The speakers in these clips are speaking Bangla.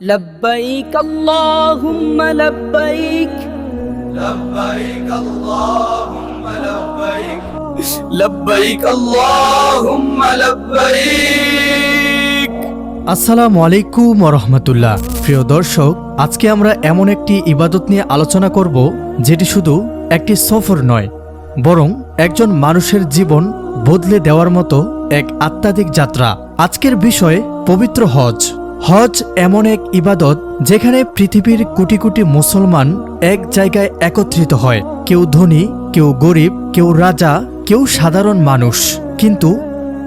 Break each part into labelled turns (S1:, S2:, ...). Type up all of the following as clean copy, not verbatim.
S1: لبيك اللهم لبيك
S2: لبيك اللهم لبيك لبيك اللهم لبيك
S3: আসসালামু আলাইকুম ওয়া রাহমাতুল্লাহ। প্রিয় দর্শক, আজকে আমরা এমন একটি ইবাদত নিয়ে আলোচনা করব যেটি শুধু একটি সফর নয়, বরং একজন মানুষের জীবন বদলে দেওয়ার মতো এক আধ্যাত্মিক যাত্রা। আজকের বিষয় পবিত্র হজ। হজ এমন এক ইবাদত যেখানে পৃথিবীর কোটি কোটি মুসলমান এক জায়গায় একত্রিত হয়। কেউ ধনী, কেউ গরিব, কেউ রাজা, কেউ সাধারণ মানুষ, কিন্তু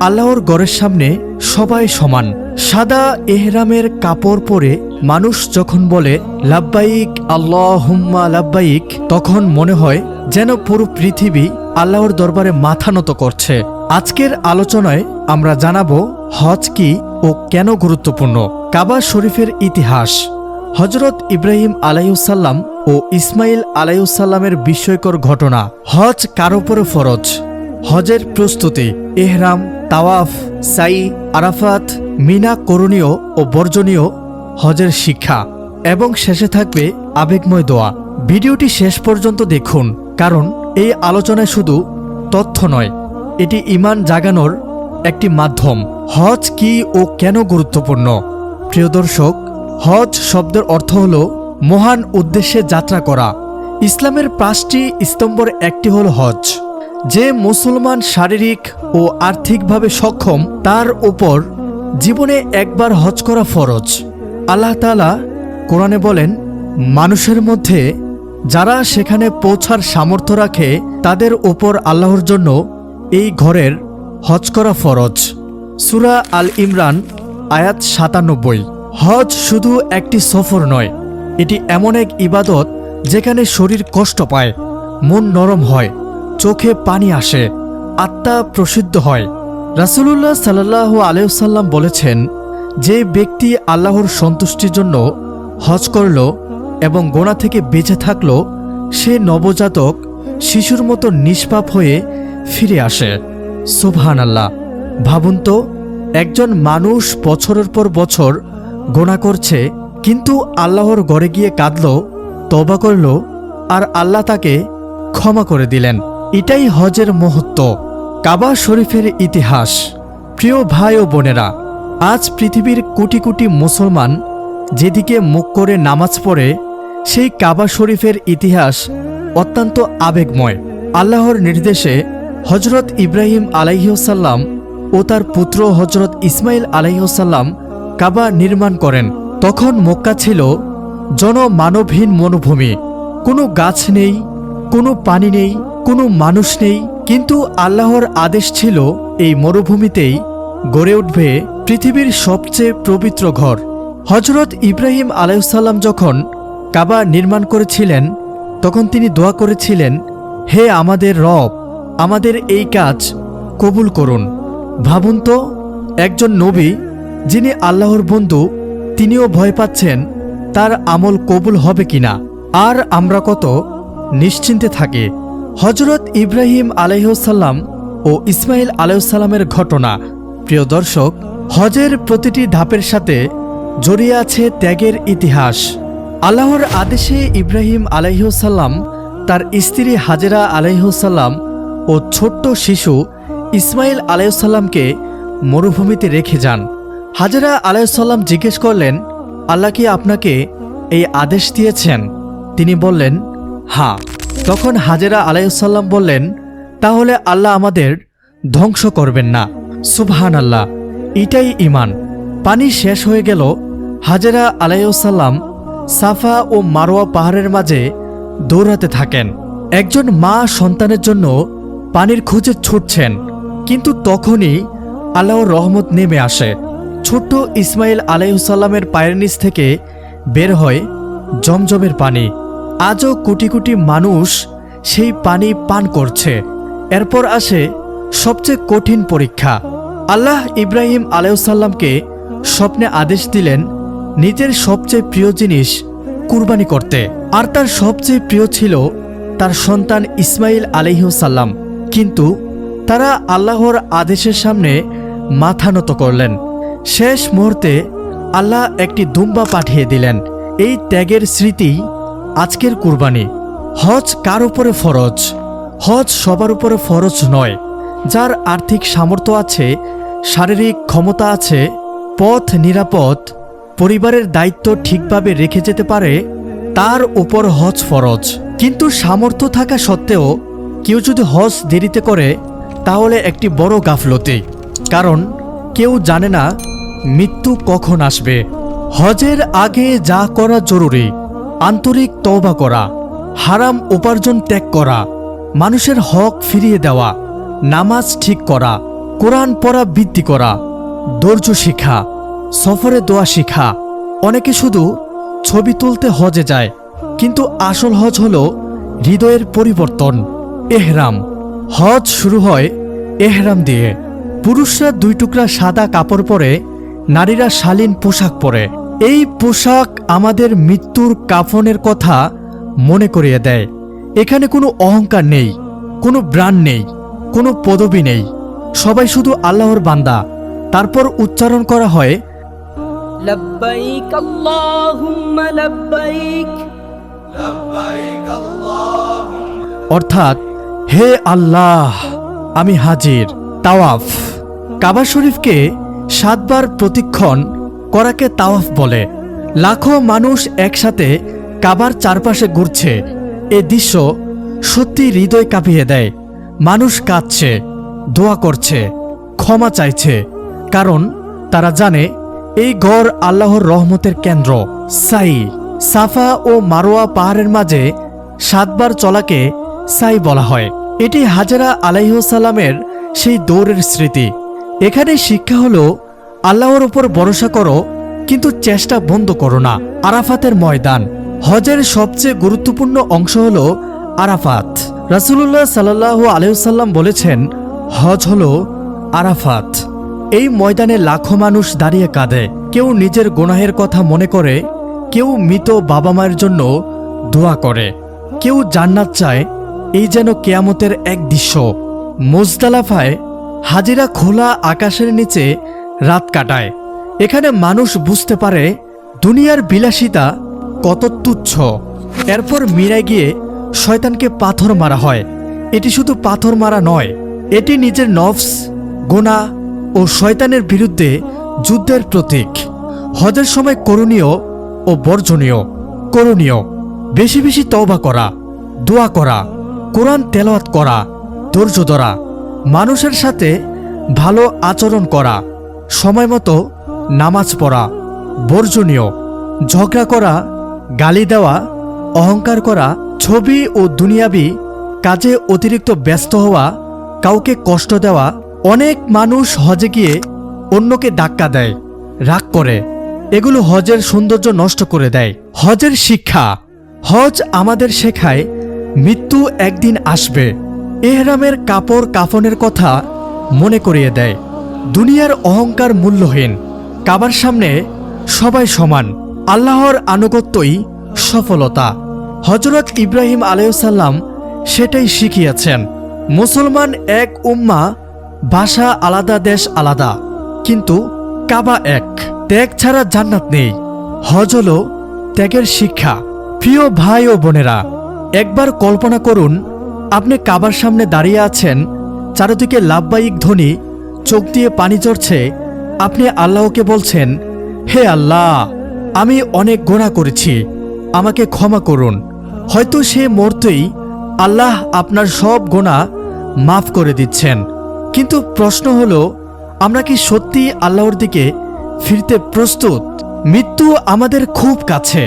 S3: আল্লাহর ঘরের সামনে সবাই সমান। সাদা এহরামের কাপড় পরে মানুষ যখন বলে লাব্বাইক আল্লাহুম্মা লাব্বাইক, তখন মনে হয় যেন পুরো পৃথিবী আল্লাহর দরবারে মাথা নত করছে। আজকের আলোচনায় আমরা জানাবো হজ কি ও কেন গুরুত্বপূর্ণ, কাবা শরীফের ইতিহাস, হজরত ইব্রাহিম আলাইহিসসালাম ও ইসমাইল আলাইহিসসালামের বিস্ময়কর ঘটনা, হজ কার উপরে ফরজ, হজের প্রস্তুতি, এহরাম, তাওয়াফ, সাই, আরাফাত, মিনা করণীয় ও বর্জনীয়, হজের শিক্ষা, এবং শেষে থাকবে আবেগময় দোয়া। ভিডিওটি শেষ পর্যন্ত দেখুন, কারণ এই আলোচনায় শুধু তথ্য নয়, এটি ঈমান জাগানোর একটি মাধ্যম। হজ কি ও কেন গুরুত্বপূর্ণ? প্রিয় দর্শক, হজ শব্দের অর্থ হল মহান উদ্দেশ্যে যাত্রা করা। ইসলামের 5টি স্তম্ভের একটি হল হজ। যে মুসলমান শারীরিক ও আর্থিকভাবে সক্ষম, তার উপর জীবনে একবার হজ করা ফরজ। আল্লাহ তাআলা কোরআনে বলেন, মানুষের মধ্যে যারা সেখানে পৌঁছার সামর্থ্য রাখে তাদের উপর আল্লাহর জন্য এই ঘরের হজ করা ফরজ। সূরা আল ইমরান আয়াত 97। হজ শুধু একটি সফর নয়, এটি এমন এক ইবাদত যেখানে শরীর কষ্ট পায়, মন নরম হয়, চোখে পানি আসে, আত্মা প্রসিদ্ধ হয়। রাসূলুল্লাহ সাল্লাল্লাহু আলাইহি ওয়াসাল্লাম বলেছেন, যে ব্যক্তি আল্লাহর সন্তুষ্টির জন্য হজ করল এবং গোনাহ থেকে বেঁচে থাকল, সে নবজাতক শিশুর মতো নিষ্পাপ হয়ে ফিরে আসে। সুবহানাল্লাহ। ভাবুন তো, একজন মানুষ বছরের পর বছর গোনাহ করছে, কিন্তু আল্লাহর ঘরে গিয়ে কাঁদল, তওবা করল, আর আল্লাহ তাকে ক্ষমা করে দিলেন। এটাই হজের মহত্ব। কাবা শরীফের ইতিহাস। প্রিয় ভাই ও বোনেরা, আজ পৃথিবীর কোটি কোটি মুসলমান যেদিকে মুখ করে নামাজ পড়ে, সেই কাবা শরীফের ইতিহাস অত্যন্ত আবেগময়। আল্লাহর নির্দেশে হজরত ইব্রাহিম আলাইহিসসালাম ও তার পুত্র হজরত ইসমাইল আলাইহিসসালাম কাবা নির্মাণ করেন। তখন মক্কা ছিল জনমানবহীন মরুভূমি, কোনো গাছ নেই, কোনো পানি নেই, কোনো মানুষ নেই, কিন্তু আল্লাহর আদেশ ছিল এই মরুভূমিতেই গড়ে উঠবে পৃথিবীর সবচেয়ে পবিত্র ঘর। হজরত ইব্রাহিম আলাইহিসসালাম যখন কাবা নির্মাণ করেছিলেন, তখন তিনি দোয়া করেছিলেন, হে আমাদের রব, আমাদের এই কাজ কবুল করুন। ভাবুন তো, একজন নবী যিনি আল্লাহর বন্ধু, তিনিও ভয় পাচ্ছেন তার আমল কবুল হবে কিনা। আর আমরা কত নিশ্চিন্তে থাকি। হজরত ইব্রাহিম আলাইহিসসালাম ও ইসমাইল আলাইহিসসালামের ঘটনা। প্রিয় দর্শক, হজের প্রতিটি ধাপের সাথে জড়িয়ে আছে ত্যাগের ইতিহাস। আল্লাহর আদেশে ইব্রাহিম আলাইহিসসালাম তার স্ত্রী হাজেরা আলাইহিসসালাম ও ছোট্ট শিশু ইসমাইল আলাইহিসসালামকে মরুভূমিতে রেখে যান। হাজেরা আলাইহিসসালাম জিজ্ঞেস করলেন, আল্লাহ কি আপনাকে এই আদেশ দিয়েছেন? তিনি বললেন, হ্যাঁ। তখন হাজেরা আলাইহিসসালাম বললেন, তাহলে আল্লাহ আমাদের ধ্বংস করবেন না। সুবহানাল্লাহ। এটাই ঈমান। পানি শেষ হয়ে গেল। হাজেরা আলাইহিসসালাম সাফা ও মারওয়া পাহাড়ের মাঝে দৌড়াতে থাকেন। একজন মা সন্তানের জন্য পানির খোঁজে ছুটছেন, কিন্তু তখনই আল্লাহর রহমত নেমে আসে। ছোট্ট ইসমাইল আলাইহিসসালামের পায়ের নিচ থেকে বের হয় জমজমের পানি। আজও কোটি কোটি মানুষ সেই পানি পান করছে। এরপর আসে সবচেয়ে কঠিন পরীক্ষা। আল্লাহ ইব্রাহিম আলাইহিসসালামকে স্বপ্নে আদেশ দিলেন নিজের সবচেয়ে প্রিয় জিনিস কুরবানি করতে, আর তার সবচেয়ে প্রিয় ছিল তার সন্তান ইসমাইল আলাইহিসসালাম। কিন্তু তারা আল্লাহর আদেশের সামনে মাথা নত করলেন। শেষ মুহূর্তে আল্লাহ একটি দুম্বা পাঠিয়ে দিলেন। এই ত্যাগের স্মৃতি আজকের কুরবানি। হজ কার উপরে ফরজ? হজ সবার উপরে ফরজ নয়। যার আর্থিক সামর্থ্য আছে, শারীরিক ক্ষমতা আছে, পথ নিরাপদ, পরিবারের দায়িত্ব ঠিকভাবে রেখে যেতে পারে, তার উপর হজ ফরজ। কিন্তু সামর্থ্য থাকা সত্ত্বেও কেউ যদি হজ দেরিতে করে তাহলে একটি বড় গাফলতি। কারণ কেউ জানে না মৃত্যু কখন আসবে। হজের আগে যা করা জরুরি, আন্তরিক তওবা করা, হারাম উপার্জন ত্যাগ করা, মানুষের হক ফিরিয়ে দেওয়া, নামাজ ঠিক করা, কোরআন পড়া বৃদ্ধি করা, ধৈর্য শিখা, সফরে দোয়া শিখা। অনেকে শুধু ছবি তুলতে হজে যায়, কিন্তু আসল হজ হলো হৃদয়ের পরিবর্তন। এহরাম। হজ শুরু হয় এহরাম দিয়ে। পুরুষরা 2 টুকরা সাদা কাপড় পরে, নারীরা শালীন পোশাক পরে। এই পোশাক আমাদের মৃত্যুর কাফনের কথা মনে করিয়ে দেয়। এখানে কোনো অহংকার নেই, কোনো ব্রান্ড নেই, কোনো পদবি নেই। সবাই শুধু আল্লাহর বান্দা। তারপর উচ্চারণ করা হয়,
S1: لبيك اللهم لبيك
S2: لبيك اللهم
S3: অর্থাৎ হে আল্লাহ, আমি হাজির। তাওয়াফ। কাবা শরীফকে 7 বার প্রদক্ষিণ করাকে তাওয়াফ বলে। লাখো মানুষ একসাথে কাবার চারপাশে ঘুরছে। এ দৃশ্য সত্যি হৃদয় কাঁপিয়ে দেয়। মানুষ কাঁদছে, দোয়া করছে, ক্ষমা চাইছে, কারণ তারা জানে এই ঘর আল্লাহর রহমতের কেন্দ্র। সাই। সাফা ও মারোয়া পাহাড়ের মাঝে 7 বার চলাকে সাই বলা হয়। এটি হাজেরা আলাইহিসসালামের সেই দৌড়ের স্মৃতি। এখানে শিক্ষা হলো, আল্লাহর উপর ভরসা করো, কিন্তু চেষ্টা বন্ধ করো না। আরাফাতের ময়দান। হজের সবচেয়ে গুরুত্বপূর্ণ অংশ হলো আরাফাত। রাসূলুল্লাহ সাল্লাল্লাহু আলাইহি ওয়াসাল্লাম বলেছেন, হজ হলো আরাফাত। এই ময়দানে লাখো মানুষ দাঁড়িয়ে কাঁদে। কেউ নিজের গুনাহের কথা মনে করে, কেউ মৃত বাবা মায়ের জন্য দোয়া করে, কেউ জান্নাত চায়। এই যেন কিয়ামতের এক দৃশ্য। মুজদালাফায় হাজিরা খোলা আকাশের নিচে রাত কাটায়। এখানে মানুষ বুঝতে পারে দুনিয়ার বিলাসিতা কত তুচ্ছ। এরপর মিরায় গিয়ে শয়তানকে পাথর মারা হয়। এটি শুধু পাথর মারা নয়, এটি নিজের নফস, গুনাহ ও শয়তানের বিরুদ্ধে যুদ্ধের প্রতীক। হজের সময় করণীয় ও বর্জনীয়। করণীয়: বেশি বেশি তওবা করা, দোয়া করা, কোরআন তেলাওয়াত করা, ধৈর্য ধরা, মানুষের সাথে ভালো আচরণ করা, সময়মতো নামাজ পড়া। বর্জনীয়: ঝগড়া করা, গালি দেওয়া, অহংকার করা, ছবি ও দুনিয়াবি কাজে অতিরিক্ত ব্যস্ত হওয়া, কাউকে কষ্ট দেওয়া। অনেক মানুষ হজে গিয়ে অন্যকে ধাক্কা দেয়, রাগ করে। এগুলো হজের সৌন্দর্য নষ্ট করে দেয়। হজের শিক্ষা। হজ আমাদের শেখায় মৃত্যু একদিন আসবে। এহরামের কাপড় কাফনের কথা মনে করিয়ে দেয়। দুনিয়ার অহংকার মূল্যহীন। কাবার সামনে সবাই সমান। আল্লাহর আনুগত্যই সফলতা। হযরত ইব্রাহিম আলাইহিসসালাম সেটাই শিখিয়েছেন। মুসলমান এক উম্মা, ভাষা আলাদা, দেশ আলাদা, কিন্তু কাবা এক। ত্যাগ ছাড়া জান্নাত নেই। হজ হলো ত্যাগের শিক্ষা। প্রিয় ভাই ও বোনেরা, একবার কল্পনা করুন, আপনি কাবার সামনে দাঁড়িয়ে আছেন, চারিদিকে লাব্বাইক ধ্বনি, চোখ দিয়ে পানি ঝরছে। আপনি আল্লাহকে বলছেন, হে আল্লাহ, আমি অনেক গুনাহ করেছি, আমাকে ক্ষমা করুন। হয়তো সে মুহূর্তেই আল্লাহ আপনার সব গুনাহ মাফ করে দিচ্ছেন। কিন্তু প্রশ্ন হলো, আমরা কি সত্যি আল্লাহর দিকে ফিরতে প্রস্তুত? মৃত্যু আমাদের খুব কাছে।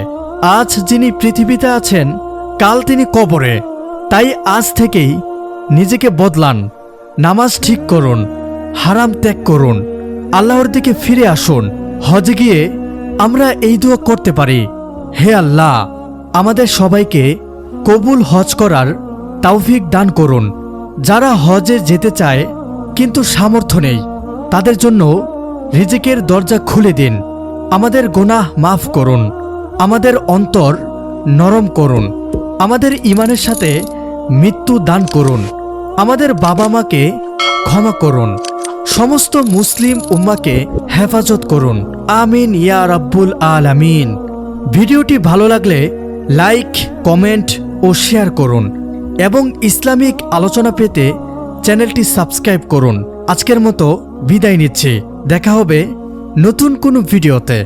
S3: আজ যিনি পৃথিবীতে আছেন, কাল তিনি কবরে। তাই আজ থেকেই নিজেকে বদলান, নামাজ ঠিক করুন, হারাম ত্যাগ করুন, আল্লাহর দিকে ফিরে আসুন। হজে গিয়ে আমরা এই দোয়া করতে পারি, হে আল্লাহ, আমাদের সবাইকে কবুল হজ করার তৌফিক দান করুন। যারা হজে যেতে চায় কিন্তু সামর্থ্য নেই, তাদের জন্য রিজিকের দরজা খুলে দিন। আমাদের গুনাহ মাফ করুন, আমাদের অন্তর নরম করুন, আমাদের ঈমানের সাথে মৃত্যু দান করুন, আমাদের বাবা মাকে ক্ষমা করুন, সমস্ত মুসলিম উম্মাকে হেফাজত করুন। আমিন ইয়া রাব্বুল আলামিন। ভিডিওটি ভালো লাগলে লাইক, কমেন্ট ও শেয়ার করুন এবং ইসলামিক আলোচনা পেতে চ্যানেলটি সাবস্ক্রাইব করুন। আজকের মতো বিদায় নিচ্ছি। দেখা হবে নতুন কোনো ভিডিওতে।